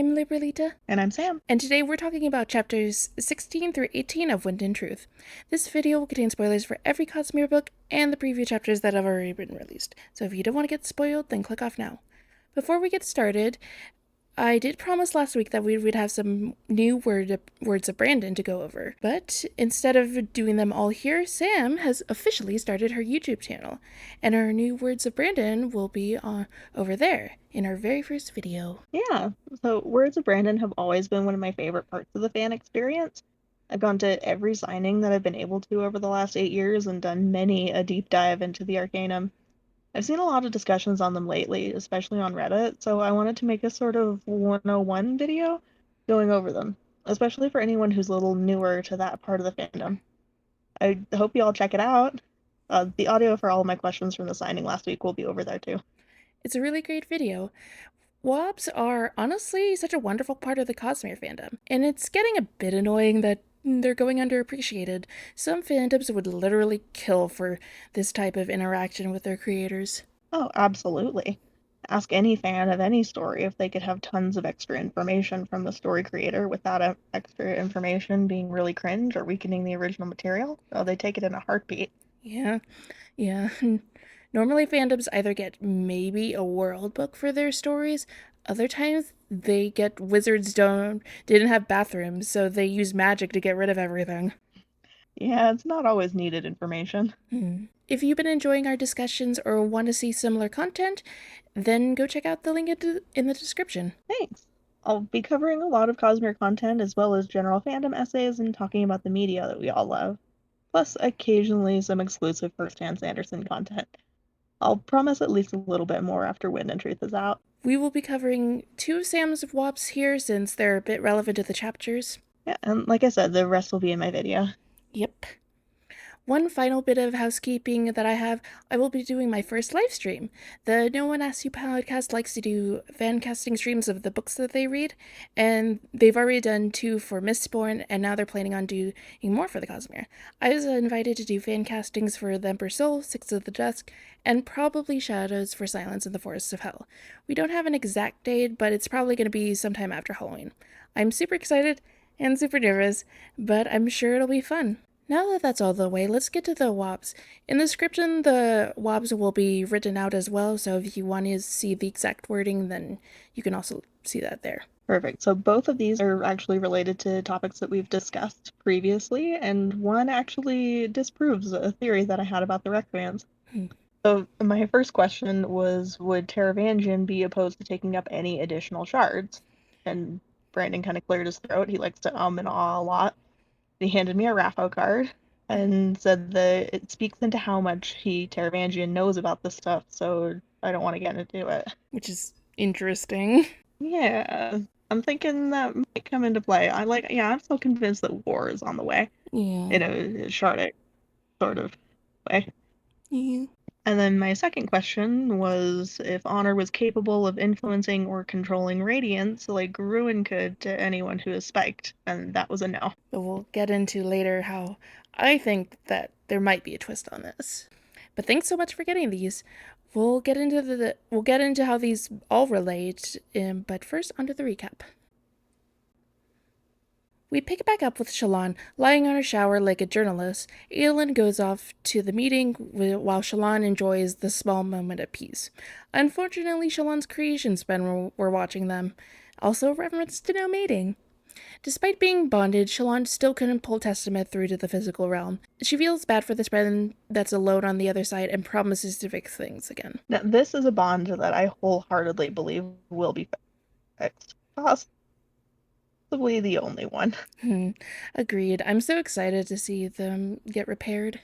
I'm Liberlita. And I'm Sam. And today we're talking about chapters 16 through 18 of Wind and Truth. This video will contain spoilers for every Cosmere book and the preview chapters that have already been released. So if you don't want to get spoiled, then click off now. Before we get started, I did promise last week that we would have some new words of Brandon to go over, but instead of doing them all here, Sam has officially started her YouTube channel, and our new words of Brandon will be over there in our very first video. Yeah, so Words of Brandon have always been one of my favorite parts of the fan experience. I've gone to every signing that I've been able to over the last 8 years and done many a deep dive into the Arcanum. I've seen a lot of discussions on them lately, especially on Reddit, so I wanted to make a sort of 101 video going over them, especially for anyone who's a little newer to that part of the fandom. I hope you all check it out. The audio for all of my questions from the signing last week will be over there too. It's a really great video. WoBs are honestly such a wonderful part of the Cosmere fandom, and it's getting a bit annoying that they're going underappreciated. Some fandoms would literally kill for this type of interaction with their creators. Oh, absolutely. Ask any fan of any story if they could have tons of extra information from the story creator without extra information being really cringe or weakening the original material. Oh, they take it in a heartbeat. Yeah. Normally fandoms either get maybe a world book for their stories, other times they get wizards didn't have bathrooms, so they use magic to get rid of everything. Yeah, it's not always needed information. If you've been enjoying our discussions or want to see similar content, then go check out the link in the description. Thanks. I'll be covering a lot of Cosmere content as well as general fandom essays and talking about the media that we all love. Plus, occasionally some exclusive Brandon Sanderson content. I'll promise at least a little bit more after Wind and Truth is out. We will be covering 2 of Sam's WoPs here since they're a bit relevant to the chapters. Yeah, and like I said, the rest will be in my video. Yep. One final bit of housekeeping that I will be doing my first live stream. The No One Asks You podcast likes to do fan casting streams of the books that they read, and they've already done 2 for Mistborn, and now they're planning on doing more for the Cosmere. I was invited to do fan castings for The Emperor's Soul, Six of the Dusk, and probably Shadows for Silence in the Forests of Hell. We don't have an exact date, but it's probably going to be sometime after Halloween. I'm super excited and super nervous, but I'm sure it'll be fun. Now that that's all the way, let's get to the WoPs. In the description, the WoPs will be written out as well, so if you want to see the exact wording, then you can also see that there. Perfect. So both of these are actually related to topics that we've discussed previously, and one actually disproves a theory that I had about the Recreants. So my first question was, would Taravangian be opposed to taking up any additional shards? And Brandon kind of cleared his throat. He likes to and ah a lot. He handed me a rafo card and said that it speaks into how much Taravangian knows about this stuff, so I don't want to get into it. Which is interesting. Yeah, I'm thinking that might come into play. I'm still convinced that war is on the way. Yeah. In a shardic sort of way. Yeah. And then my second question was if Honor was capable of influencing or controlling radiance like Ruin could to anyone who is spiked, and that was a no. But we'll get into later how I think that there might be a twist on this. But thanks so much for getting these. We'll get into how these all relate, but first onto the recap. We pick back up with Shallan lying on her shower like a journalist. Aelin goes off to the meeting while Shallan enjoys the small moment of peace. Unfortunately, Shallan's creations men were watching them. Also reference to no mating. Despite being bonded, Shallan still couldn't pull Testament through to the physical realm. She feels bad for this Brandon that's alone on the other side and promises to fix things again. Now, this is a bond that I wholeheartedly believe will be fixed. Possibly the only one. Agreed. I'm so excited to see them get repaired.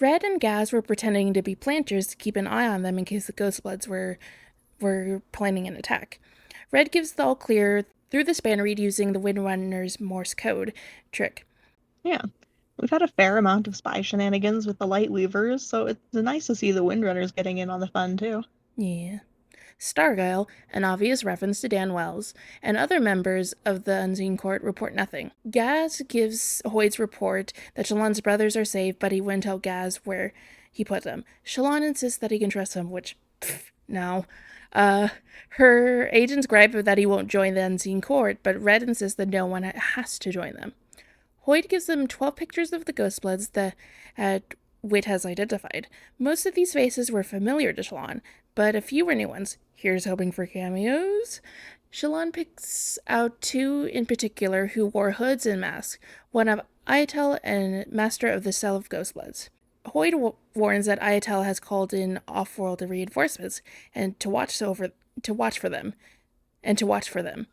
Red and Gaz were pretending to be planters to keep an eye on them in case the Ghostbloods were planning an attack. Red gives the all clear through the span read using the Windrunner's Morse code trick. Yeah. We've had a fair amount of spy shenanigans with the Light Weavers, so it's nice to see the Windrunners getting in on the fun, too. Yeah. Stargyle, an obvious reference to Dan Wells, and other members of the Unseen Court report nothing. Gaz gives Hoyd's report that Shallan's brothers are safe, but he wouldn't tell Gaz where he put them. Shallan insists that he can trust him, which No. Uh, Her agents gripe that he won't join the unseen court, but Red insists that no one has to join them. Hoyt gives them 12 pictures of the Ghostbloods that Wit has identified. Most of these faces were familiar to Shalon, but a few were new ones. Here's hoping for cameos. Shalon picks out two in particular who wore hoods and masks, one of Ayatel and Master of the Cell of Ghostbloods. Hoyt warns that Ayatel has called in off-world reinforcements and to watch for them and to watch for them.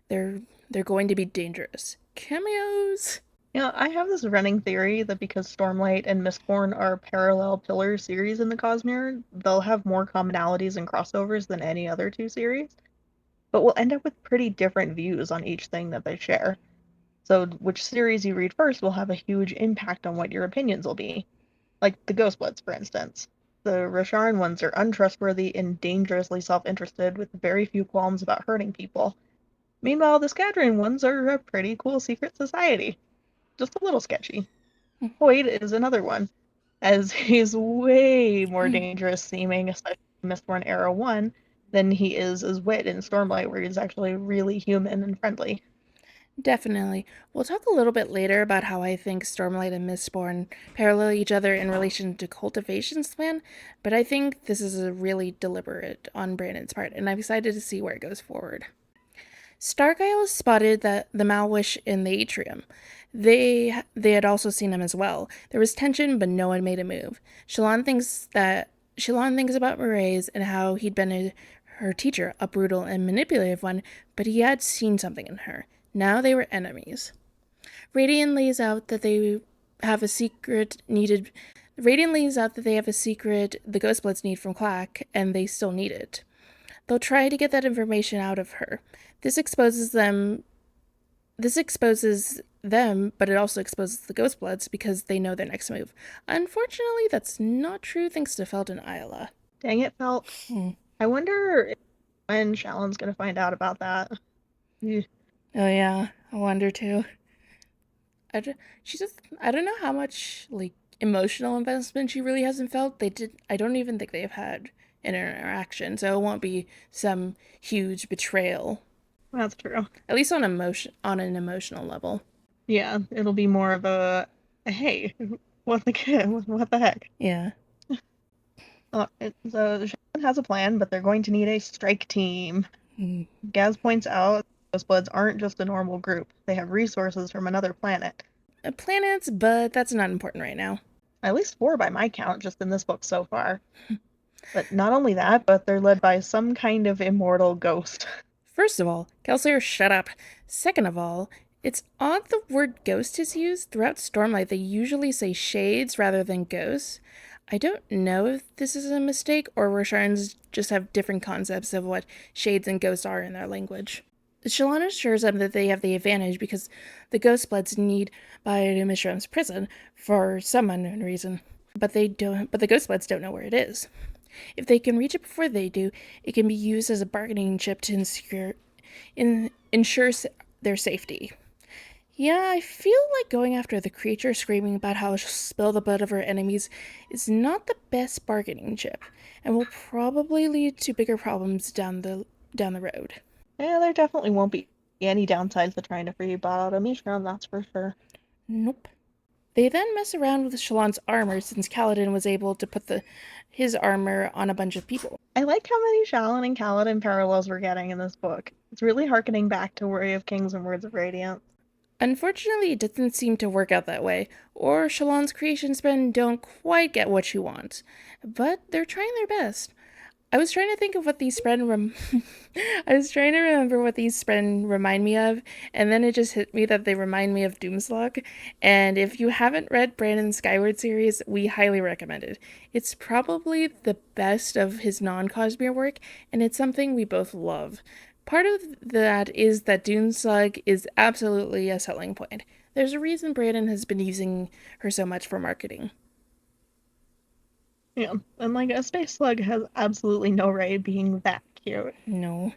They're going to be dangerous. Cameos. I have this running theory that because Stormlight and Mistborn are parallel pillar series in the Cosmere, they'll have more commonalities and crossovers than any other two series. But we'll end up with pretty different views on each thing that they share. So which series you read first will have a huge impact on what your opinions will be. Like the Ghostbloods, for instance. The Rasharn ones are untrustworthy and dangerously self-interested with very few qualms about hurting people. Meanwhile, the Scadrian ones are a pretty cool secret society. Just a little sketchy. Hoyt is another one, as he's way more dangerous seeming, especially in Mistborn Era 1, than he is as Wit in Stormlight, where he's actually really human and friendly. Definitely. We'll talk a little bit later about how I think Stormlight and Mistborn parallel each other in relation to Cultivation's plan, but I think this is a really deliberate on Brandon's part, and I'm excited to see where it goes forward. Stargyle spotted the Malwish in the atrium. They had also seen him as well. There was tension, but no one made a move. Shalon thinks about Maraise and how he'd been her teacher, a brutal and manipulative one, but he had seen something in her. Now they were enemies. Radiant lays out that they have a secret needed. Radiant lays out that they have a secret the Ghostbloods need from Clack, and they still need it. They'll try to get that information out of her. This exposes them. This exposes them, but it also exposes the Ghostbloods because they know their next move. Unfortunately, that's not true thanks to Feld and Isla. Dang it, Felt. I wonder when Shallon's gonna find out about that. Oh yeah, I wonder too. I don't know how much like emotional investment she really hasn't felt. I don't even think they've had an interaction, so it won't be some huge betrayal. That's true. At least on an emotional level. Yeah, it'll be more of a hey, what the heck? Yeah. So Shannon has a plan, but they're going to need a strike team. Gaz points out those Bloods aren't just a normal group. They have resources from another planet. Planets, but that's not important right now. At least 4 by my count, just in this book so far. But not only that, but they're led by some kind of immortal ghost. First of all, Kelsier, shut up. Second of all, it's odd the word ghost is used. Throughout Stormlight, they usually say shades rather than ghosts. I don't know if this is a mistake or Rosharns just have different concepts of what shades and ghosts are in their language. Shalana assures them that they have the advantage because the Ghostbloods need Mishram's prison for some unknown reason. But the Ghostbloods don't know where it is. If they can reach it before they do, it can be used as a bargaining chip to ensure their safety. Yeah, I feel like going after the creature screaming about how she'll spill the blood of her enemies is not the best bargaining chip, and will probably lead to bigger problems down the road. Yeah, there definitely won't be any downsides to trying to free Bada Mishram, that's for sure. Nope. They then mess around with Shalon's armor since Kaladin was able to put his armor on a bunch of people. I like how many Shalon and Kaladin parallels we're getting in this book. It's really harkening back to Warrior of Kings and Words of Radiance. Unfortunately, it doesn't seem to work out that way, or Shalon's creation spin don't quite get what she wants. But they're trying their best. I was trying to think of what these I was trying to remember what these spren remind me of, and then it just hit me that they remind me of Doomslug. And if you haven't read Brandon's Skyward series, we highly recommend it. It's probably the best of his non-Cosmere work, and it's something we both love. Part of that is that Doomslug is absolutely a selling point. There's a reason Brandon has been using her so much for marketing. Yeah, and like a space slug has absolutely no right being that cute. No.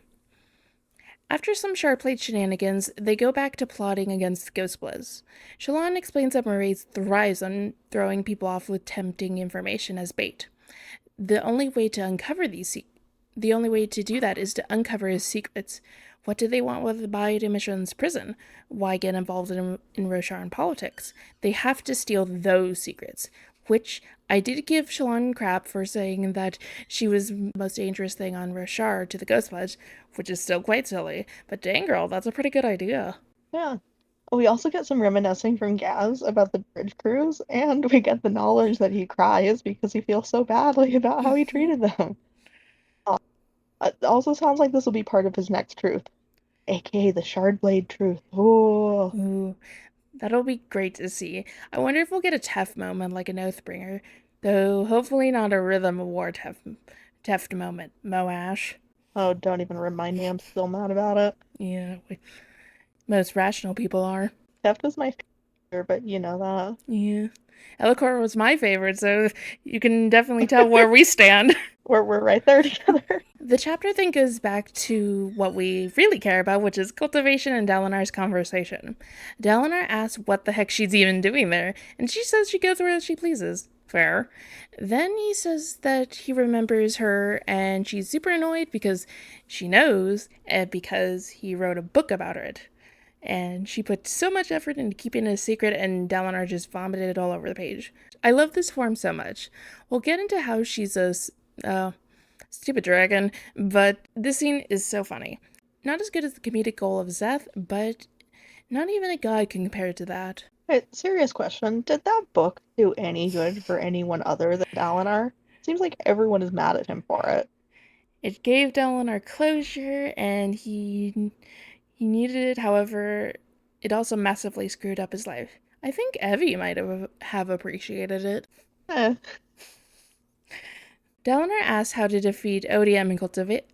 After some Sharplate shenanigans, they go back to plotting against the Ghostbloods. Shalon explains that Maraise thrives on throwing people off with tempting information as bait. The only way to uncover these the only way to do that is to uncover his secrets. What do they want with the Bioemission's prison? Why get involved in Rosharan politics? They have to steal those secrets, which I did give Shalon crap for saying that she was the most dangerous thing on Roshar to the Ghost Pledge, which is still quite silly. But dang girl, that's a pretty good idea. Yeah. We also get some reminiscing from Gaz about the bridge cruise, and we get the knowledge that he cries because he feels so badly about how he treated them. It also sounds like this will be part of his next truth, aka the Shard Blade truth. Oh, Ooh, that'll be great to see. I wonder if we'll get a Teft moment like an Oathbringer, though hopefully not a Rhythm of War Teft moment. Moash. oh, don't even remind me. I'm still mad about it. Yeah, most rational people are. Theft was my favorite, but you know that. Yeah. Elicor was my favorite, so you can definitely tell where we stand. We're right there together. The chapter then goes back to what we really care about, which is Cultivation and Dalinar's conversation. Dalinar asks what the heck she's even doing there, and she says she goes where she pleases. Fair. Then he says that he remembers her, and she's super annoyed because she knows, and because he wrote a book about it. And she put so much effort into keeping it a secret, and Dalinar just vomited it all over the page. I love this form so much. We'll get into how she's a stupid dragon, but this scene is so funny. Not as good as the comedic goal of Zeth, but not even a god can compare to that. Hey, serious question. Did that book do any good for anyone other than Dalinar? Seems like everyone is mad at him for it. It gave Dalinar closure, and he needed it. However, it also massively screwed up his life. I think Evie might have appreciated it. Eh, Dalinar asks how to defeat Odium and Cultivation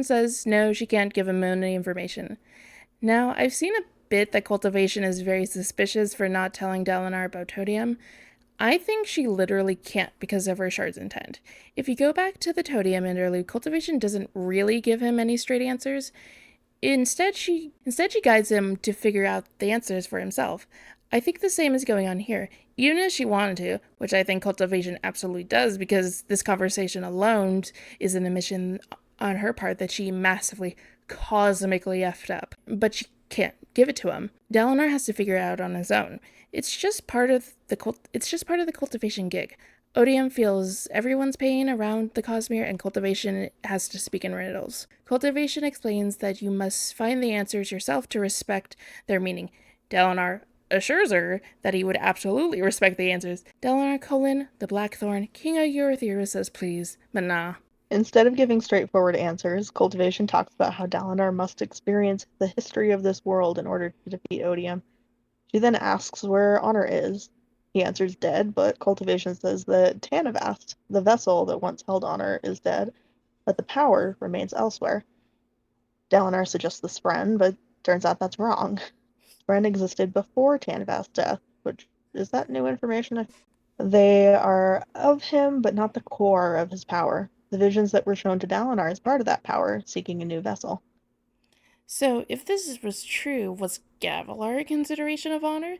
says no, she can't give him any information. Now, I've seen a bit that Cultivation is very suspicious for not telling Dalinar about Odium. I think she literally can't because of her shard's intent. If you go back to the Todium interlude, Cultivation doesn't really give him any straight answers. Instead she guides him to figure out the answers for himself. I think the same is going on here. Even if she wanted to, which I think Cultivation absolutely does, because this conversation alone is an admission on her part that she massively, cosmically effed up. But she can't give it to him. Dalinar has to figure it out on his own. It's just part of the cultivation gig. Odium feels everyone's pain around the cosmere, and Cultivation has to speak in riddles. Cultivation explains that you must find the answers yourself to respect their meaning. Dalinar assures her that he would absolutely respect the answers. Dalinar Colin, the Blackthorn, King of Eurythera says please, but nah. Instead of giving straightforward answers, Cultivation talks about how Dalinar must experience the history of this world in order to defeat Odium. She then asks where Honor is. He answers dead, but Cultivation says that Tanavast, the vessel that once held Honor, is dead, but the power remains elsewhere. Dalinar suggests the Spren, but turns out that's wrong. Spren existed before Tanavast's death, which is that new information? They are of him, but not the core of his power. The visions that were shown to Dalinar as part of that power, seeking a new vessel. So, if this was true, was Gavilar a consideration of honor?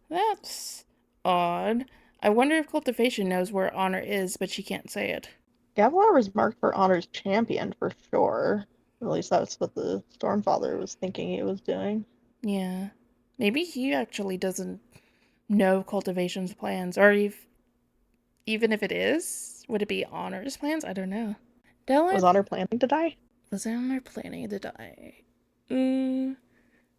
That's odd. I wonder if Cultivation knows where honor is, but she can't say it. Gavilar was marked for Honor's champion for sure. At least that's what the Stormfather was thinking he was doing. Yeah. Maybe he actually doesn't know Cultivation's plans, or even if it is, would it be Honor's plans? I don't know. Was Dalinar Honor planning to die? was Honor planning to die? I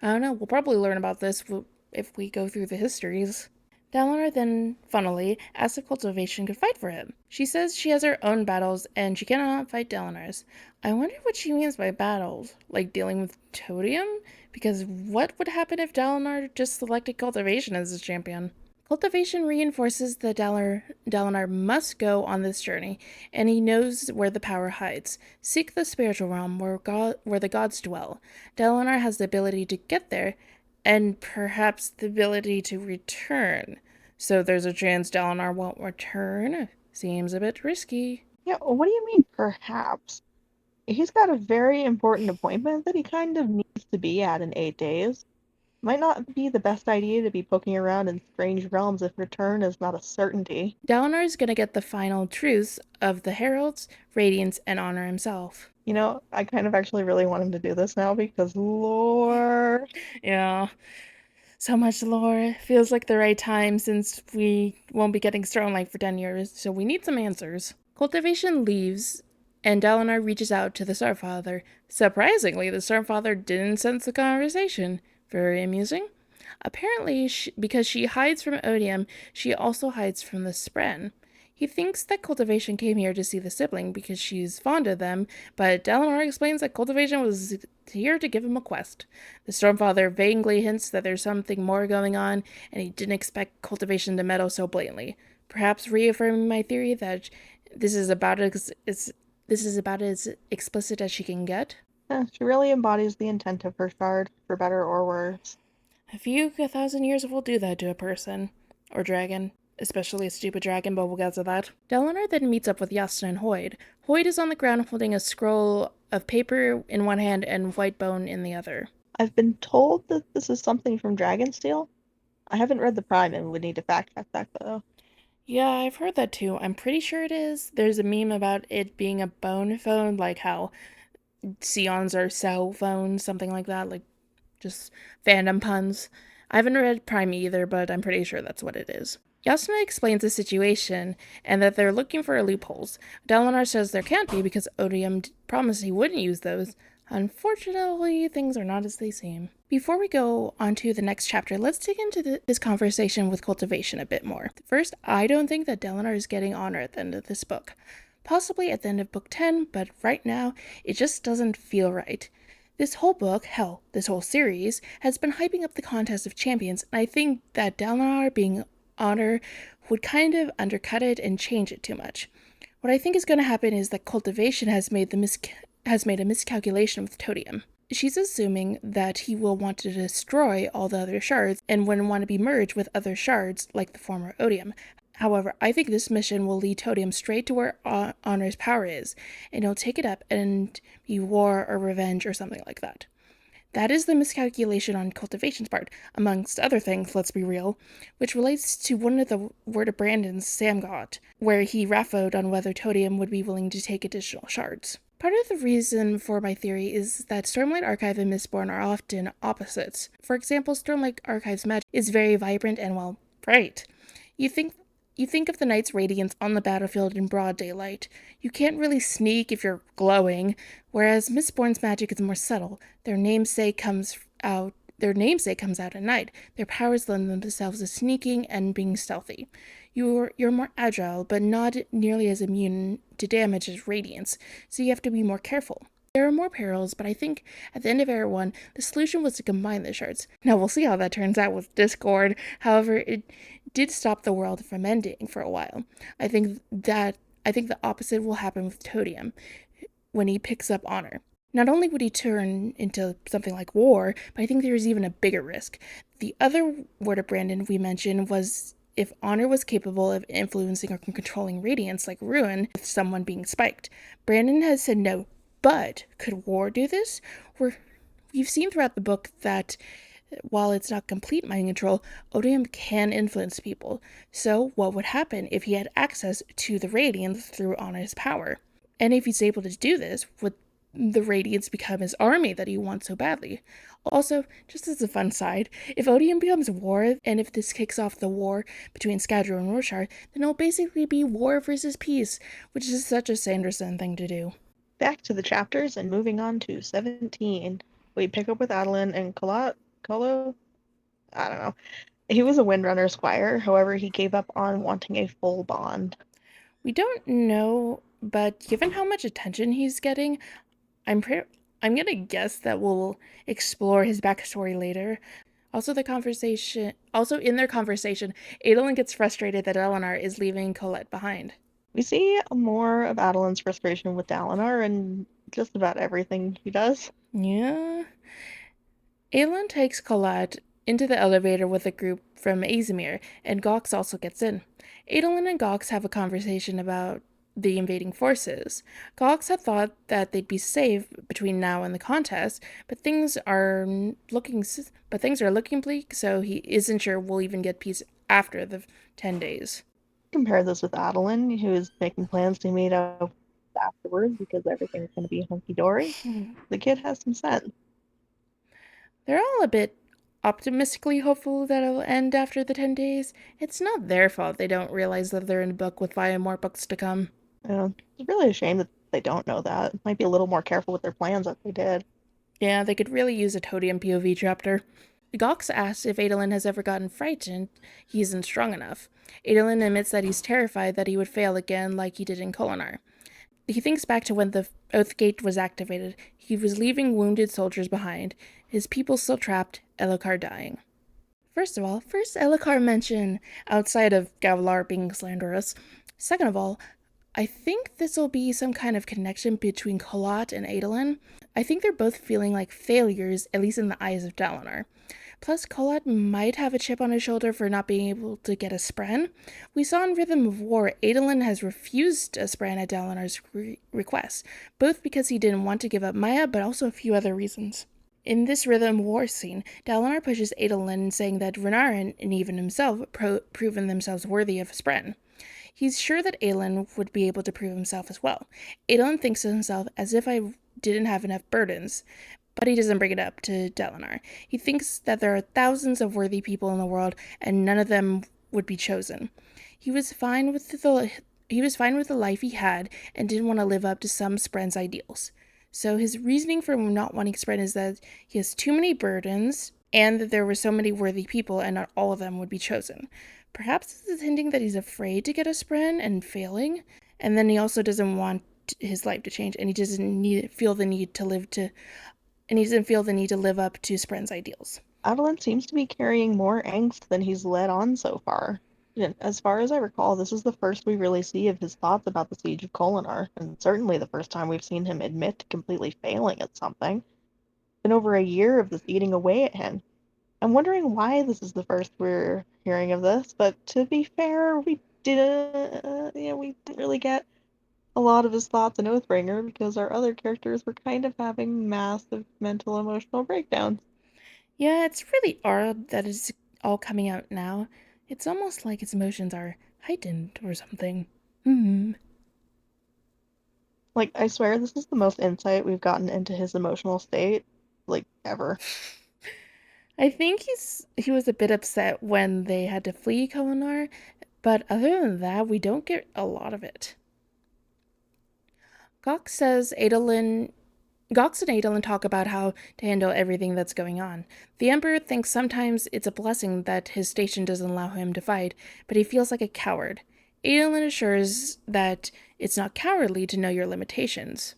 don't know. We'll probably learn about this if we go through the histories. Dalinar then, funnily, asks if Cultivation could fight for him. She says she has her own battles and she cannot fight Dalinar's. I wonder what she means by battles. Like dealing with Todium? Because what would happen if Dalinar just selected Cultivation as his champion? Cultivation reinforces that Dalinar must go on this journey, and he knows where the power hides. Seek the spiritual realm where the gods dwell. Dalinar has the ability to get there, and perhaps the ability to return. So there's a chance Dalinar won't return. Seems a bit risky. Yeah, what do you mean, perhaps? He's got a very important appointment that he kind of needs to be at in 8 days. Might not be the best idea to be poking around in strange realms if return is not a certainty. Dalinar is going to get the final truths of the Heralds, Radiance, and Honor himself. I kind of actually really want him to do this now because lore. Yeah, so much lore. Feels like the right time since we won't be getting Stormlight for 10 years, so we need some answers. Cultivation leaves, and Dalinar reaches out to the Starfather. Surprisingly, the Starfather didn't sense the conversation. Very amusing. Apparently, because she hides from Odium, she also hides from the Spren. He thinks that Cultivation came here to see the sibling because she's fond of them, but Dalinar explains that Cultivation was here to give him a quest. The Stormfather vaguely hints that there's something more going on, and he didn't expect Cultivation to meddle so blatantly. Perhaps reaffirming my theory that this is about as explicit as she can get. She really embodies the intent of her shard, for better or worse. A few 1,000 years will do that to a person. Or dragon. Especially a stupid dragon, but we'll get to that. Dalinar then meets up with Yasna and Hoyd. Hoyd is on the ground holding a scroll of paper in one hand and white bone in the other. I've been told that this is something from Dragonsteel. I haven't read the Prime and would need to fact check that though. Yeah, I've heard that too. I'm pretty sure it is. There's a meme about it being a bone phone, like how Sions are cell phones, something like that, like just fandom puns. I haven't read Prime either, but I'm pretty sure that's what it is. Yasuna explains the situation and that they're looking for loopholes. Dalinar says there can't be because Odium promised he wouldn't use those. Unfortunately, things are not as they seem. Before we go on to the next chapter, let's dig into this conversation with Cultivation a bit more. First, I don't think that Dalinar is getting honor at the end of this book. Possibly at the end of book 10, but right now, it just doesn't feel right. This whole book, hell, this whole series, has been hyping up the contest of champions, and I think that Dalinar being honor would kind of undercut it and change it too much. What I think is going to happen is that Cultivation has made a miscalculation with Todium. She's assuming that he will want to destroy all the other shards and wouldn't want to be merged with other shards like the former Odium. However, I think this mission will lead Todium straight to where Honor's power is, and he'll take it up and be war or revenge or something like that. That is the miscalculation on Cultivation's part, amongst other things, let's be real, which relates to one of the word of Brandon's Sam got, where he rafoed on whether Todium would be willing to take additional shards. Part of the reason for my theory is that Stormlight Archive and Mistborn are often opposites. For example, Stormlight Archive's magic is very vibrant and, well, bright. You think of the knight's radiance on the battlefield in broad daylight. You can't really sneak if you're glowing, whereas Mistborn's magic is more subtle. Their namesake comes out at night. Their powers lend themselves to sneaking and being stealthy. You're more agile, but not nearly as immune to damage as Radiance, so you have to be more careful. There are more perils, but I think at the end of Era 1, the solution was to combine the shards. Now we'll see how that turns out with Discord. However, it did stop the world from ending for a while. I think the opposite will happen with Todium when he picks up honor. Not only would he turn into something like war, but I think there's even a bigger risk. The other word of Brandon we mentioned was if honor was capable of influencing or controlling radiance like ruin with someone being spiked. Brandon has said no, but could war do this? We've seen throughout the book that while it's not complete mind control, Odium can influence people. So what would happen if he had access to the radiance through Honor's power? And if he's able to do this, would the radiance become his army that he wants so badly? Also, just as a fun side, if Odium becomes war, and if this kicks off the war between Scadro and Rorschach, then it'll basically be war versus peace, which is such a Sanderson thing to do. Back to the chapters and moving on to 17. We pick up with Adeline and Colo? I don't know. He was a Windrunner squire, however, he gave up on wanting a full bond. We don't know, but given how much attention he's getting, I'm gonna guess that we'll explore his backstory later. Also in their conversation, Adolin gets frustrated that Eleanor is leaving Colette behind. We see more of Adeline's frustration with Dalinar and just about everything he does. Yeah. Adolin takes Colette into the elevator with a group from Azimir, and Gox also gets in. Adolin and Gox have a conversation about the invading forces. Gox had thought that they'd be safe between now and the contest, but things are looking bleak, so he isn't sure we'll even get peace after the 10 days. Compare this with Adeline, who is making plans to meet up afterwards because everything's going to be hunky dory. The kid has some sense. They're all a bit optimistically hopeful that it'll end after the 10 days. It's not their fault they don't realize that they're in a book with 5 more books to come. It's really a shame that they don't know that. Might be a little more careful with their plans if they did. Yeah, they could really use a Todium POV chapter. Gox asks if Adolin has ever gotten frightened he isn't strong enough. Adolin admits that he's terrified that he would fail again like he did in Kolinar. He thinks back to when the Oath Gate was activated. He was leaving wounded soldiers behind, his people still trapped, Elokar dying. First Elokar mention outside of Gavilar being slanderous. Second of all, I think this will be some kind of connection between Kalat and Adolin. I think they're both feeling like failures, at least in the eyes of Dalinar. Plus, Kolat might have a chip on his shoulder for not being able to get a spren. We saw in Rhythm of War, Adolin has refused a spren at Dalinar's request, both because he didn't want to give up Maya, but also a few other reasons. In this Rhythm War scene, Dalinar pushes Adolin, saying that Renarin and even himself proven themselves worthy of a spren. He's sure that Aelin would be able to prove himself as well. Aelin thinks of himself as if I didn't have enough burdens, but he doesn't bring it up to Dalinar. He thinks that there are thousands of worthy people in the world, and none of them would be chosen. He was fine with the life he had, and didn't want to live up to some Spren's ideals. So his reasoning for not wanting Spren is that he has too many burdens, and that there were so many worthy people, and not all of them would be chosen. Perhaps this is hinting that he's afraid to get a Spren and failing, and then he also doesn't want his life to change, and he doesn't feel the need to live up to Spren's ideals. Adeline seems to be carrying more angst than he's let on so far. As far as I recall, this is the first we really see of his thoughts about the siege of Kolinar, and certainly the first time we've seen him admit to completely failing at something. Been over a year of this eating away at him. I'm wondering why this is the first we're hearing of this, but to be fair, we didn't really get a lot of his thoughts in Oathbringer because our other characters were kind of having massive mental emotional breakdowns. Yeah, it's really odd that it's all coming out now. It's almost like his emotions are heightened or something. Like, I swear this is the most insight we've gotten into his emotional state, like, ever. I think he was a bit upset when they had to flee Kolinar, but other than that, we don't get a lot of it. Gox says Adolin Gox and Adolin talk about how to handle everything that's going on. The Emperor thinks sometimes it's a blessing that his station doesn't allow him to fight, but he feels like a coward. Adolin assures that it's not cowardly to know your limitations.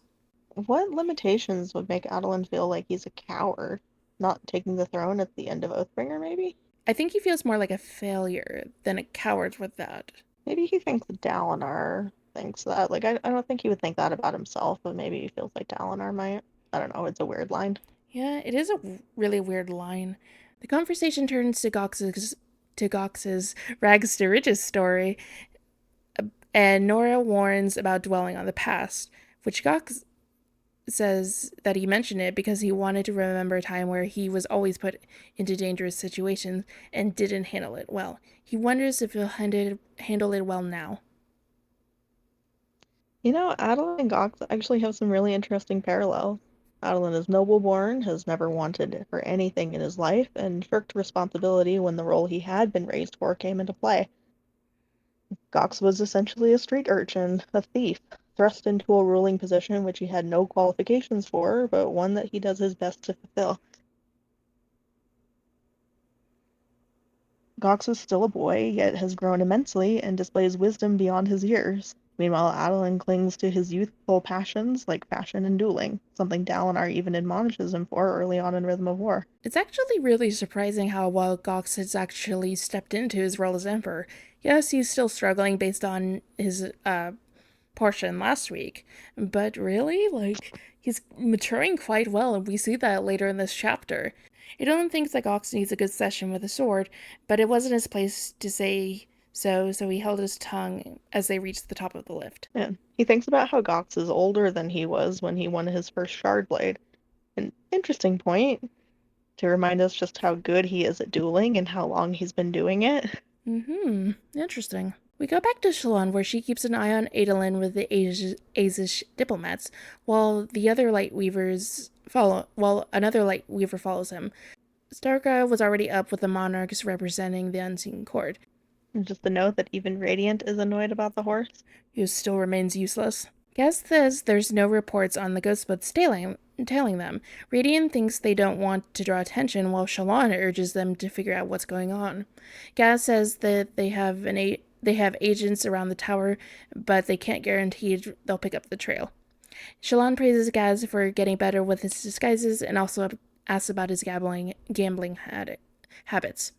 What limitations would make Adeline feel like he's a coward? Not taking the throne at the end of Oathbringer, maybe? I think he feels more like a failure than a coward with that. Maybe he thinks Dalinar thinks that. Like, I don't think he would think that about himself, but maybe he feels like Dalinar might. I don't know, it's a weird line. Yeah, it is a really weird line. The conversation turns to Gox's rags to riches story, and Nora warns about dwelling on the past, which Gox says that he mentioned it because he wanted to remember a time where he was always put into dangerous situations and didn't handle it well. He wonders if he'll handle it well now. Adeline and Gox actually have some really interesting parallels. Adeline is noble-born, has never wanted for anything in his life, and shirked responsibility when the role he had been raised for came into play. Gox was essentially a street urchin, a thief, thrust into a ruling position which he had no qualifications for, but one that he does his best to fulfill. Gox is still a boy, yet has grown immensely and displays wisdom beyond his years. Meanwhile, Adeline clings to his youthful passions like fashion and dueling, something Dalinar even admonishes him for early on in Rhythm of War. It's actually really surprising how well Gox has actually stepped into his role as Emperor. Yes, he's still struggling based on his portion last week, but really, he's maturing quite well, and we see that later in this chapter. Adolin thinks that Gox needs a good session with a sword, but it wasn't his place to say So he held his tongue as they reached the top of the lift. Yeah. He thinks about how Gox is older than he was when he won his first shard blade. An interesting point to remind us just how good he is at dueling and how long he's been doing it. Interesting. We go back to Shalon, where she keeps an eye on Adolin with the Azish diplomats, while another light weaver follows him. Starga was already up with the monarchs representing the unseen court. And just the note that even Radiant is annoyed about the horse. He still remains useless. Gaz says there's no reports on the ghostbuds tailing them. Radiant thinks they don't want to draw attention, while Shalon urges them to figure out what's going on. Gaz says that they have agents around the tower, but they can't guarantee they'll pick up the trail. Shalon praises Gaz for getting better with his disguises and also asks about his gambling habits.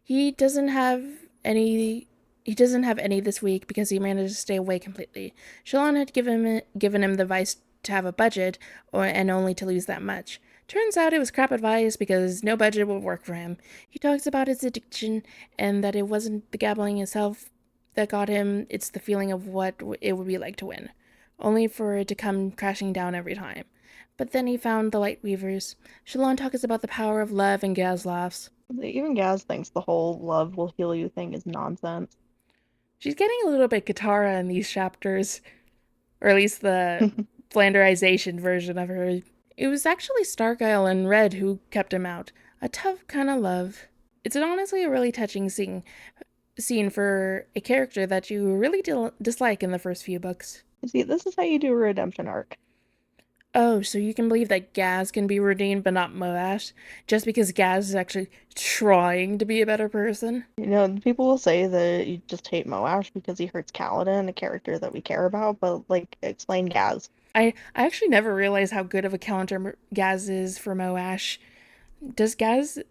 He doesn't have any he doesn't have any this week because he managed to stay away completely. Shalon had given him the advice to have a budget and only to lose that much. Turns out it was crap advice because no budget would work for him. He talks about his addiction and that it wasn't the gambling itself that got him, it's the feeling of what it would be like to win, only for it to come crashing down every time. But then he found the Light Weavers. Shalon talks about the power of love, and Gaz laughs. Even Gaz thinks the whole love will heal you thing is nonsense. She's getting a little bit Katara in these chapters, or at least the Flanderization version of her. It was actually Starkile and Red who kept him out. A tough kind of love. It's honestly a really touching scene for a character that you really dislike in the first few books. See, this is how you do a redemption arc. Oh, so you can believe that Gaz can be redeemed but not Moash, just because Gaz is actually trying to be a better person? People will say that you just hate Moash because he hurts Kaladin, a character that we care about, but, explain Gaz. I actually never realized how good of a counter Gaz is for Moash. Does Gaz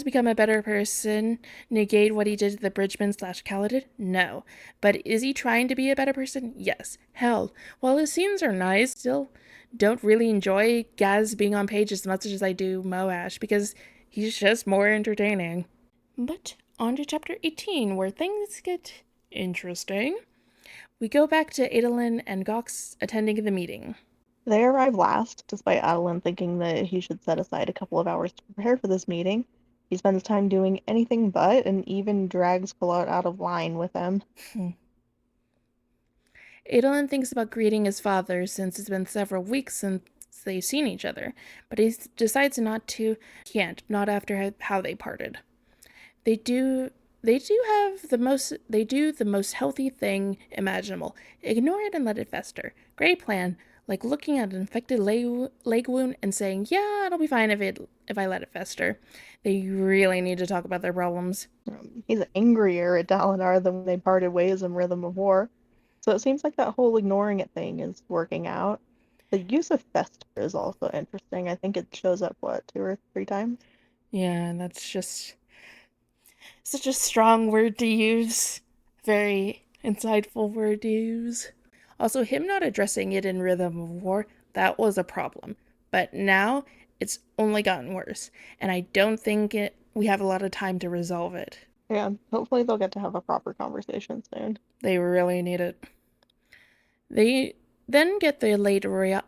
become a better person, negate what he did to the Bridgeman / Kaladin? No. But is he trying to be a better person? Yes. Hell, while his scenes are nice, still don't really enjoy Gaz being on page as much as I do Moash because he's just more entertaining. But on to chapter 18, where things get interesting. We go back to Adolin and Gox attending the meeting. They arrive last, despite Adeline thinking that he should set aside a couple of hours to prepare for this meeting. He spends time doing anything but, and even drags Kalot out of line with him. Adolin thinks about greeting his father since it's been several weeks since they've seen each other, but he decides not to. Can't, not after how they parted. They do the most healthy thing imaginable. Ignore it and let it fester. Great plan. Like looking at an infected leg wound and saying, "Yeah, it'll be fine if I let it fester." They really need to talk about their problems. He's angrier at Dalinar than when they parted ways in Rhythm of War. So it seems like that whole ignoring it thing is working out. The use of fester is also interesting. I think it shows up, what, 2 or 3 times? Yeah, that's just such a strong word to use. Very insightful word to use. Also, him not addressing it in Rhythm of War, that was a problem. But now it's only gotten worse, and I don't think we have a lot of time to resolve it. Yeah, hopefully they'll get to have a proper conversation soon. They really need it. They then get the late arrival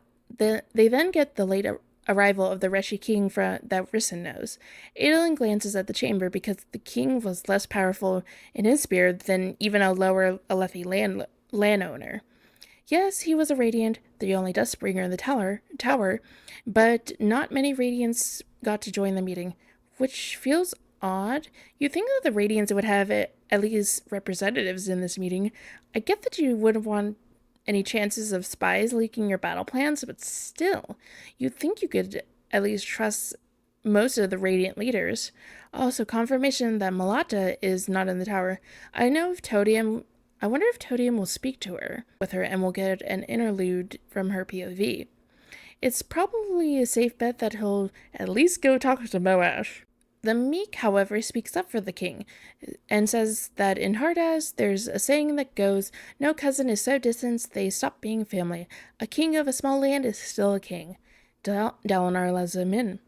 of the Reshi King that Rison knows. Adolin glances at the chamber because the king was less powerful in his spirit than even a lower Alethi landowner. Yes, he was a Radiant, the only Dustbringer in the tower, but not many Radiants got to join the meeting, which feels odd. You'd think that the Radiants would have at least representatives in this meeting. I get that you wouldn't want any chances of spies leaking your battle plans, but still, you'd think you could at least trust most of the Radiant leaders. Also, confirmation that Malata is not in the tower. I wonder if Todium will speak to her and we'll get an interlude from her POV. It's probably a safe bet that he'll at least go talk to Moash. The Meek, however, speaks up for the king and says that in Hardaz there's a saying that goes, "No cousin is so distant they stop being family. A king of a small land is still a king." Dalinar lets him in.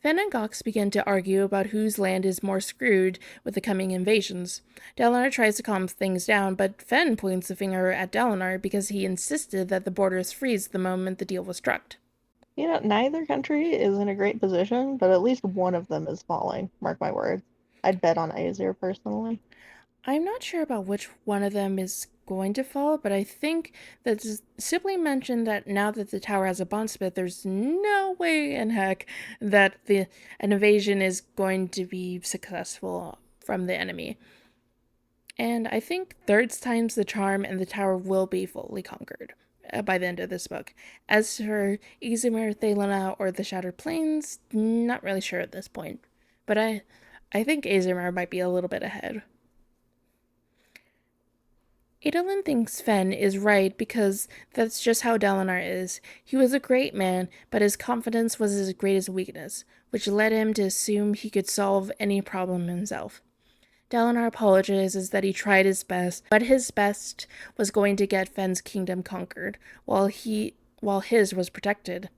Fen and Gox begin to argue about whose land is more screwed with the coming invasions. Dalinar tries to calm things down, but Fen points the finger at Dalinar because he insisted that the borders freeze the moment the deal was struck. Neither country is in a great position, but at least one of them is falling. Mark my words. I'd bet on Aesir personally. I'm not sure about which one of them is going to fall, but I think that simply mentioned that now that the tower has a bondsmith, there's no way in heck that an invasion is going to be successful from the enemy. And I think third time's the charm, and the tower will be fully conquered by the end of this book. As for Izumir, Thelena, or the Shattered Plains, not really sure at this point. But I think Izumir might be a little bit ahead. Adolin thinks Fen is right because that's just how Dalinar is. He was a great man, but his confidence was his greatest weakness, which led him to assume he could solve any problem himself. Dalinar apologizes that he tried his best, but his best was going to get Fen's kingdom conquered, while his was protected.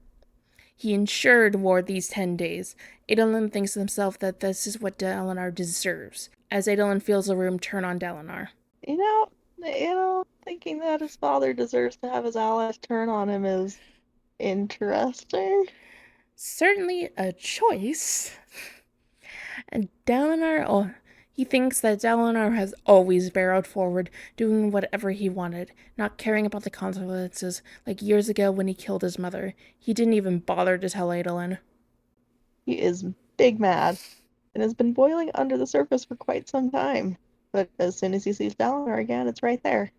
He ensured war these 10 days. Adolin thinks to himself that this is what Dalinar deserves, as Adolin feels the room turn on Dalinar. You know, thinking that his father deserves to have his allies turn on him is interesting. Certainly a choice. And he thinks that Dalinar has always barreled forward, doing whatever he wanted, not caring about the consequences, like years ago when he killed his mother. He didn't even bother to tell Adolin. He is big mad and has been boiling under the surface for quite some time. But as soon as he sees Dalinar again, it's right there.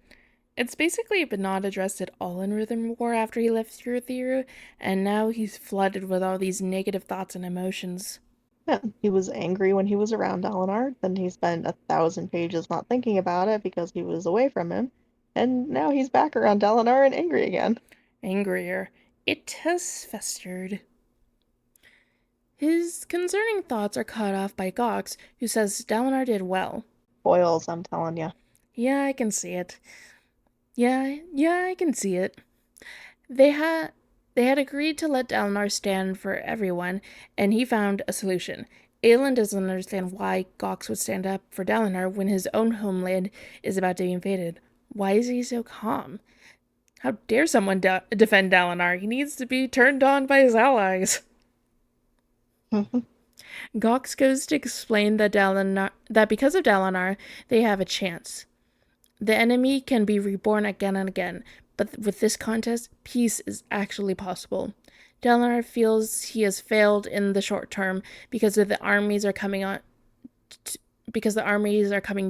It's basically been not addressed at all in Rhythm War after he left Theru, and now he's flooded with all these negative thoughts and emotions. Yeah, he was angry when he was around Dalinar, then he spent 1,000 pages not thinking about it because he was away from him, and now he's back around Dalinar and angry again. Angrier. It has festered. His concerning thoughts are cut off by Gox, who says Dalinar did well. Boils, I'm telling you. Yeah, I can see it. Yeah, I can see it. They had they had agreed to let Dalinar stand for everyone, and he found a solution. Aelin doesn't understand why Gox would stand up for Dalinar when his own homeland is about to be invaded. Why is he so calm? How dare someone defend Dalinar? He needs to be turned on by his allies. Gox goes to explain that because of Dalinar, they have a chance. The enemy can be reborn again and again, but with this contest, peace is actually possible. Dalinar feels he has failed in the short term because the armies are coming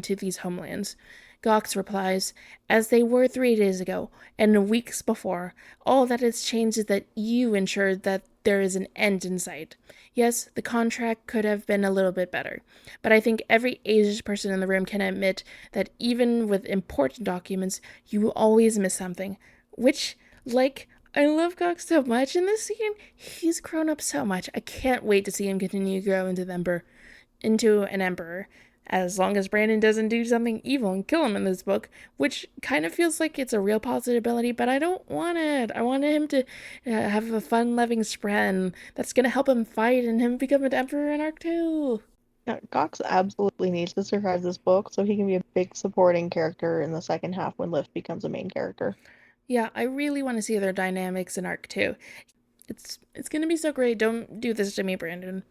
to these homelands. Gox replies, as they were 3 days ago, and weeks before. All that has changed is that you ensured that there is an end in sight. Yes, the contract could have been a little bit better, but I think every Asian person in the room can admit that even with important documents, you will always miss something. Which, I love Gox so much in this scene. He's grown up so much. I can't wait to see him continue to grow into an emperor. As long as Brandon doesn't do something evil and kill him in this book, which kind of feels like it's a real possibility, but I don't want it. I want him to have a fun loving spren that's going to help him fight and him become an emperor in Arc 2. Yeah, Cox absolutely needs to survive this book so he can be a big supporting character in the second half when Lift becomes a main character. Yeah, I really want to see their dynamics in Arc 2. It's going to be so great. Don't do this to me, Brandon.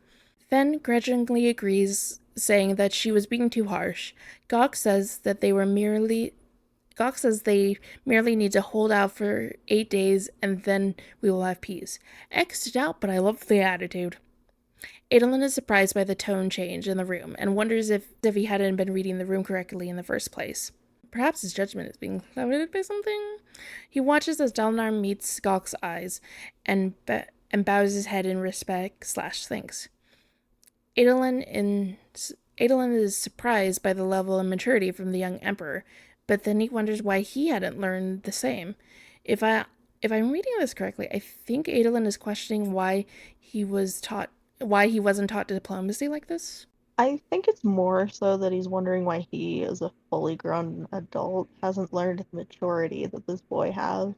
Fen grudgingly agrees, saying that she was being too harsh. Gok says that they were merely Gok says they merely need to hold out for 8 days and then we will have peace. X'd out, but I love the attitude. Adolin is surprised by the tone change in the room and wonders if he hadn't been reading the room correctly in the first place. Perhaps his judgment is being clouded by something? He watches as Dalinar meets Gok's eyes and bows his head in respect / thanks. Adolin is surprised by the level of maturity from the young emperor, but then he wonders why he hadn't learned the same. If I'm reading this correctly, I think Adolin is questioning why he wasn't taught diplomacy like this. I think it's more so that he's wondering why he, as a fully grown adult, hasn't learned the maturity that this boy has.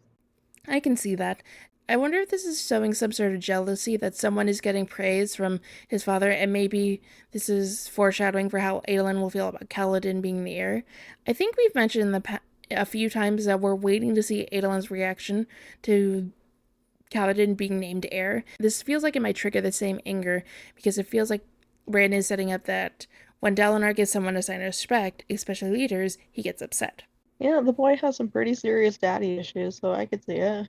I can see that. I wonder if this is showing some sort of jealousy that someone is getting praise from his father, and maybe this is foreshadowing for how Adolin will feel about Kaladin being the heir. I think we've mentioned a few times that we're waiting to see Adolin's reaction to Kaladin being named heir. This feels like it might trigger the same anger, because it feels like Brandon is setting up that when Dalinar gives someone a sign of respect, especially leaders, he gets upset. Yeah, the boy has some pretty serious daddy issues, so I could see it.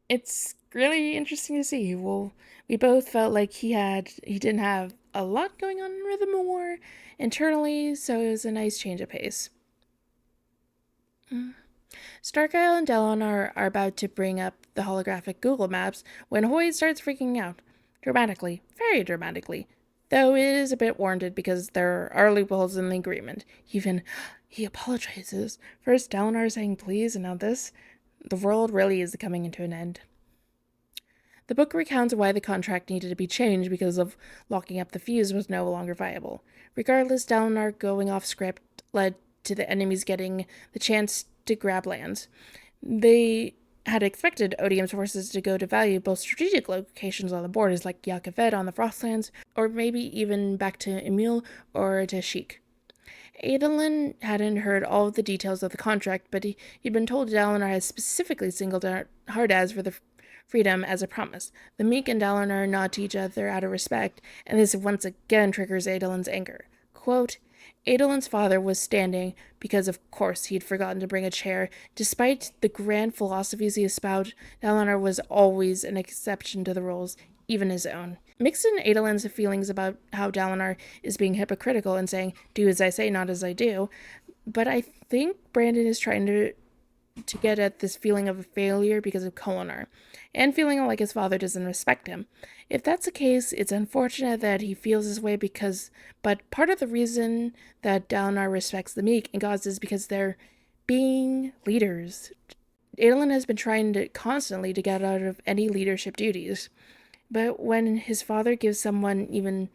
It's really interesting to see. Well, we both felt like he didn't have a lot going on in Rhythm of War internally, so it was a nice change of pace. Starkyle and Delanar are about to bring up the holographic Google Maps when Hoyd starts freaking out. Dramatically, very dramatically. Though it is a bit warranted because there are loopholes in the agreement. Even he apologizes. First Delanar saying please, and now this. The world really is coming into an end. The book recounts why the contract needed to be changed because of locking up the fuse was no longer viable. Regardless, Dalinar going off script led to the enemies getting the chance to grab lands. They had expected Odium's forces to go to valuable strategic locations on the borders like Yakavet on the Frostlands, or maybe even back to Emil or to Sheik. Adolin hadn't heard all of the details of the contract, but he'd been told Dalinar had specifically singled out Hardaz for the freedom as a promise. The Meek and Dalinar nod to each other out of respect, and this once again triggers Adolin's anger. Quote, Adolin's father was standing because, of course, he'd forgotten to bring a chair. Despite the grand philosophies he espoused, Dalinar was always an exception to the rules, even his own. Mixed in Adolin's feelings about how Dalinar is being hypocritical and saying, do as I say, not as I do. But I think Brandon is trying to get at this feeling of a failure because of Kolinar, and feeling like his father doesn't respect him. If that's the case, it's unfortunate that he feels this way but part of the reason that Dalinar respects the Meek and gods is because they're being leaders. Adolin has been trying to constantly to get out of any leadership duties, but when his father gives someone even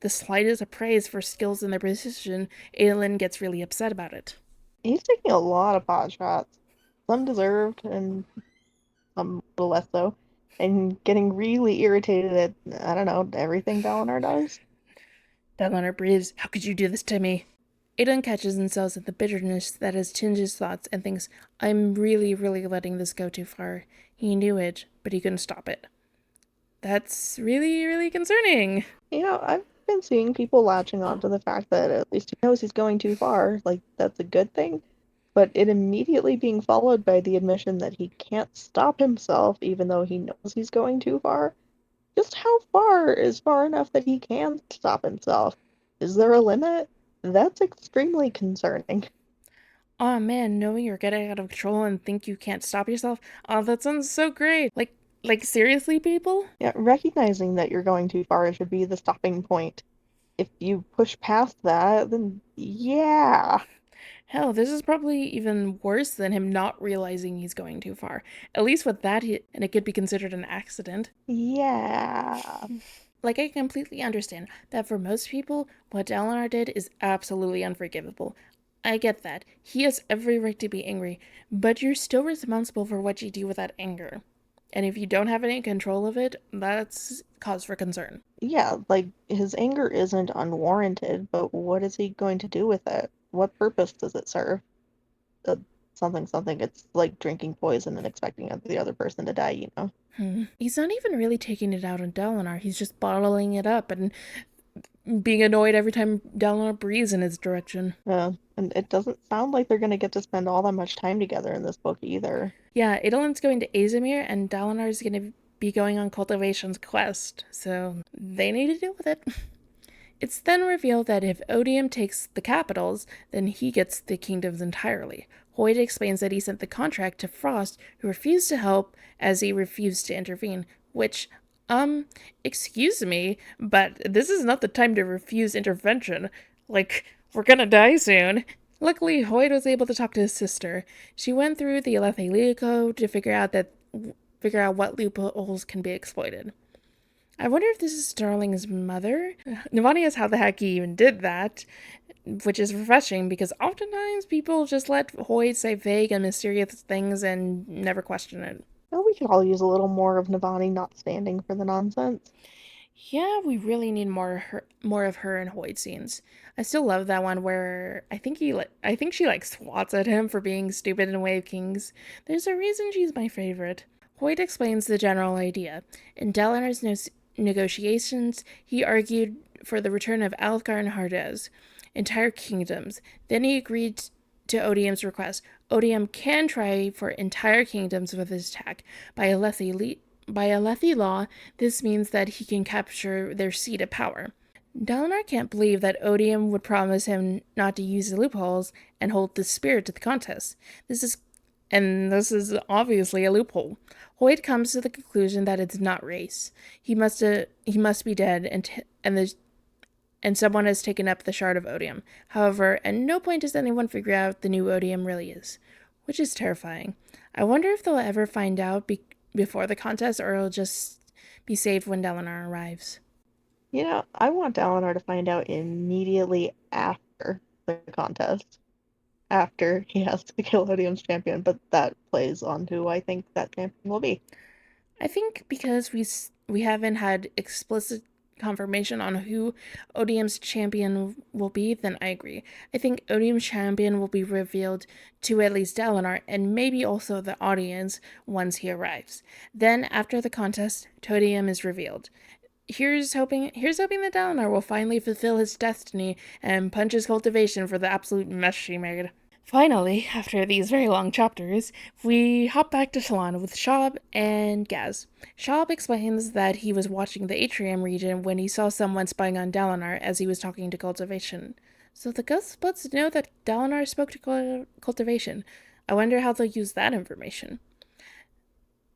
the slightest of praise for skills in their position, Adolin gets really upset about it. He's taking a lot of pot shots, some deserved and some a little less so, and getting really irritated at, I don't know, everything Dalinar does. Dalinar breathes, how could you do this to me? Adon catches himself at the bitterness that has tinged his thoughts and thinks, I'm really, really letting this go too far. He knew it, but he couldn't stop it. That's really, really concerning. I've been seeing people latching on to the fact that at least he knows he's going too far. Like, that's a good thing. But it immediately being followed by the admission that he can't stop himself, even though he knows he's going too far. Just how far is far enough that he can stop himself? Is there a limit? That's extremely concerning. Aw, man, knowing you're getting out of control and think you can't stop yourself. Oh, that sounds so great. Like seriously, people? Yeah, recognizing that you're going too far should be the stopping point. If you push past that, then yeah. Hell, this is probably even worse than him not realizing he's going too far. At least with that, and it could be considered an accident. Yeah. Like, I completely understand that for most people, what Dalinar did is absolutely unforgivable. I get that. He has every right to be angry, but you're still responsible for what you do with that anger. And if you don't have any control of it, that's cause for concern. Yeah, like his anger isn't unwarranted, but what is he going to do with it? What purpose does it serve? Uh, something, something. It's like drinking poison and expecting the other person to die. He's not even really taking it out on Dalinar. He's just bottling it up and being annoyed every time Dalinar breathes in his direction. And it doesn't sound like they're going to get to spend all that much time together in this book either. Yeah, Adolin's going to Azamir, and Dalinar's going to be going on Cultivation's quest, so they need to deal with it. It's then revealed that if Odium takes the capitals, then he gets the kingdoms entirely. Hoyt explains that he sent the contract to Frost, who refused to help as he refused to intervene, which, excuse me, but this is not the time to refuse intervention. Like, we're gonna die soon. Luckily, Hoyt was able to talk to his sister. She went through the Aletheia code to figure out what loopholes can be exploited. I wonder if this is Starling's mother. Navani is how the heck he even did that, which is refreshing because oftentimes people just let Hoyt say vague and mysterious things and never question it. Oh, we could all use a little more of Navani not standing for the nonsense. Yeah, we really need more of her in Hoyt scenes. I still love that one where I think she like swats at him for being stupid in Way of Kings. There's a reason she's my favorite. Hoyt explains the general idea. In Dalinar's negotiations, he argued for the return of Alfgar and Hardez, entire kingdoms. Then he agreed to Odium's request. Odium can try for entire kingdoms with his attack by a Lethi law. This means that he can capture their seat of power. Dalinar can't believe that Odium would promise him not to use the loopholes and hold the spirit to the contest. This is obviously a loophole. Hoyt comes to the conclusion that it's not race. He must be dead, and someone has taken up the shard of Odium. However, at no point does anyone figure out the new Odium really is, which is terrifying. I wonder if they'll ever find out before the contest, or it'll just be saved when Dalinar arrives. I want Dalinar to find out immediately after the contest, after he has to kill Odium's champion, but that plays on who I think that champion will be. I think because we haven't had explicit confirmation on who Odium's champion will be, then I agree. I think Odium's champion will be revealed to at least Dalinar and maybe also the audience once he arrives. Then, after the contest, Todium is revealed. Here's hoping that Dalinar will finally fulfill his destiny and punch his cultivation for the absolute mess she made. Finally, after these very long chapters, we hop back to Shalana with Shab and Gaz. Shab explains that he was watching the atrium region when he saw someone spying on Dalinar as he was talking to Cultivation. So the Ghostbloods know that Dalinar spoke to Cultivation. I wonder how they'll use that information.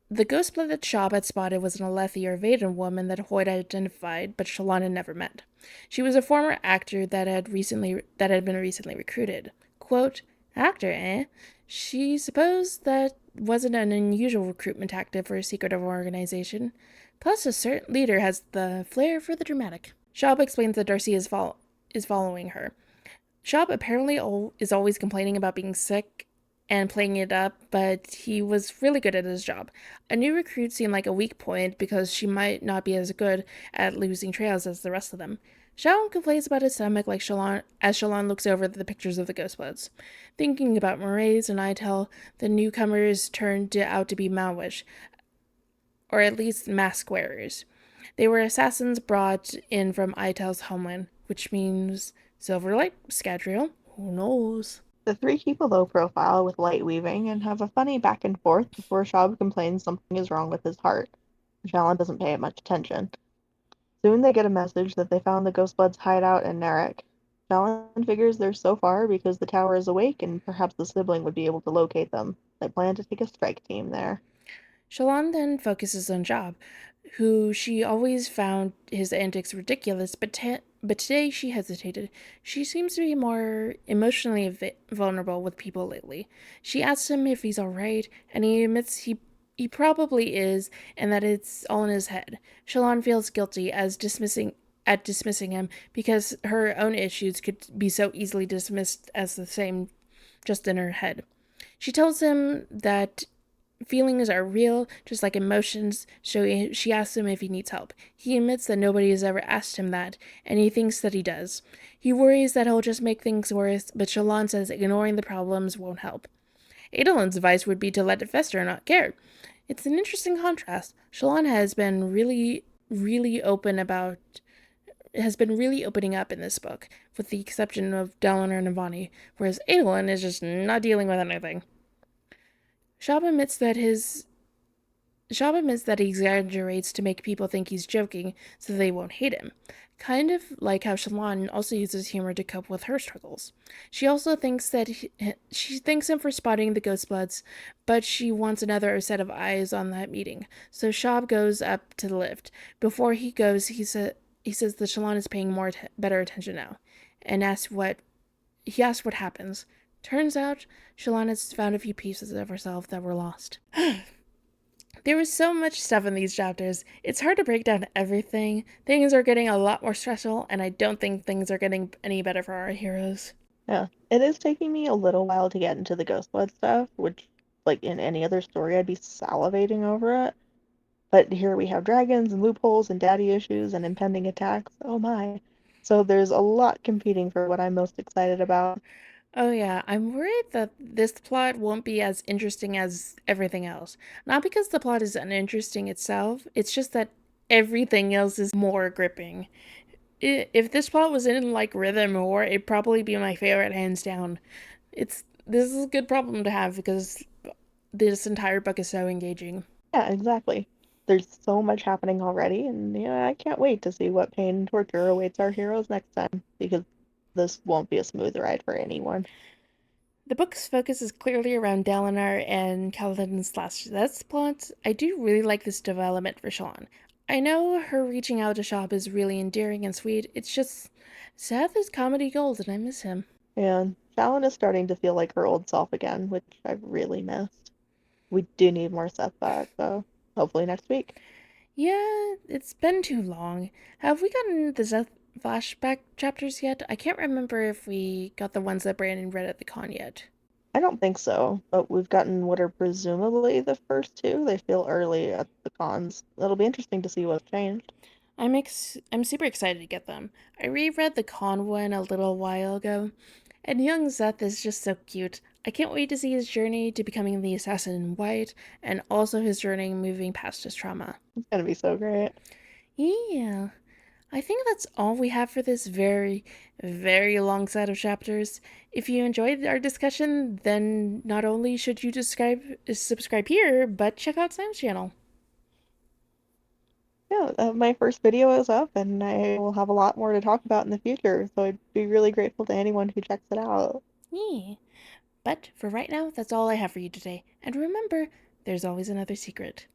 The ghostblood that Shab had spotted was an Alethi or Vaden woman that Hoyt identified, but Shalana never met. She was a former actor that had been recently recruited. Quote, actor, eh? She supposed that wasn't an unusual recruitment tactic for a secretive organization. Plus, a certain leader has the flair for the dramatic. Shab explains that Darcy is following her. Shab apparently is always complaining about being sick and playing it up, but he was really good at his job. A new recruit seemed like a weak point because she might not be as good at losing trails as the rest of them. Shao complains about his stomach like Shalon as Shalon looks over the pictures of the Ghostbloods. Thinking about Maraise and Itel, the newcomers turned out to be Malwish, or at least mask wearers. They were assassins brought in from Itel's homeland, which means Silverlight, Scadrial, who knows? The three keep a low profile with light weaving and have a funny back and forth before Shab complains something is wrong with his heart. Shallan doesn't pay it much attention. Soon they get a message that they found the Ghostbloods' hideout in Narek. Shallan figures they're so far because the tower is awake and perhaps the sibling would be able to locate them. They plan to take a strike team there. Shalon then focuses on Job, who she always found his antics ridiculous, but today she hesitated. She seems to be more emotionally vulnerable with people lately. She asks him if he's alright, and he admits he probably is, and that it's all in his head. Shalon feels guilty at dismissing him because her own issues could be so easily dismissed as the same just in her head. She tells him that feelings are real, just like emotions, so she asks him if he needs help. He admits that nobody has ever asked him that, and he thinks that he does. He worries that he'll just make things worse, but Shalon says ignoring the problems won't help. Adolin's advice would be to let it fester and not care. It's an interesting contrast. Shalon has been really opening up in this book, with the exception of Dalinar and Navani, whereas Adolin is just not dealing with anything. Shab admits that his Shab admits that he exaggerates to make people think he's joking so they won't hate him. Kind of like how Shalon also uses humor to cope with her struggles. She also thinks that she thanks him for spotting the Ghostbloods, but she wants another set of eyes on that meeting. So Shab goes up to the lift. Before he goes, he says that Shalon is paying better attention now, and asks what happens. Turns out, Shalon has found a few pieces of herself that were lost. There was so much stuff in these chapters. It's hard to break down everything. Things are getting a lot more stressful, and I don't think things are getting any better for our heroes. Yeah, it is taking me a little while to get into the Ghostblood stuff, which like in any other story, I'd be salivating over it. But here we have dragons and loopholes and daddy issues and impending attacks. Oh my. So there's a lot competing for what I'm most excited about. Oh, yeah, I'm worried that this plot won't be as interesting as everything else. Not because the plot is uninteresting itself, it's just that everything else is more gripping. If this plot was in like rhythm more, it'd probably be my favorite hands down. This is a good problem to have because this entire book is so engaging. Yeah, exactly. There's so much happening already, and yeah, I can't wait to see what pain and torture awaits our heroes next time, because this won't be a smooth ride for anyone. The book's focus is clearly around Dalinar and Kaladin's last Death's plot. I do really like this development for Sean. I know her reaching out to Shop is really endearing and sweet. It's just Seth is comedy gold and I miss him. And Fallon is starting to feel like her old self again, which I've really missed. We do need more Seth back, though. Hopefully next week. Yeah, it's been too long. Have we gotten the Seth flashback chapters yet? I can't remember if we got the ones that Brandon read at the con yet. I don't think so, but we've gotten what are presumably the first two. They feel early at the cons. It'll be interesting to see what's changed. I'm super excited to get them. I reread the con one a little while ago, and young Seth is just so cute. I can't wait to see his journey to becoming the assassin in white, and also his journey moving past his trauma. It's gonna be so great. Yeah, I think that's all we have for this very, very long set of chapters. If you enjoyed our discussion, then not only should you subscribe here, but check out Sam's channel. Yeah, my first video is up, and I will have a lot more to talk about in the future, so I'd be really grateful to anyone who checks it out. Yeah. But for right now, that's all I have for you today. And remember, there's always another secret.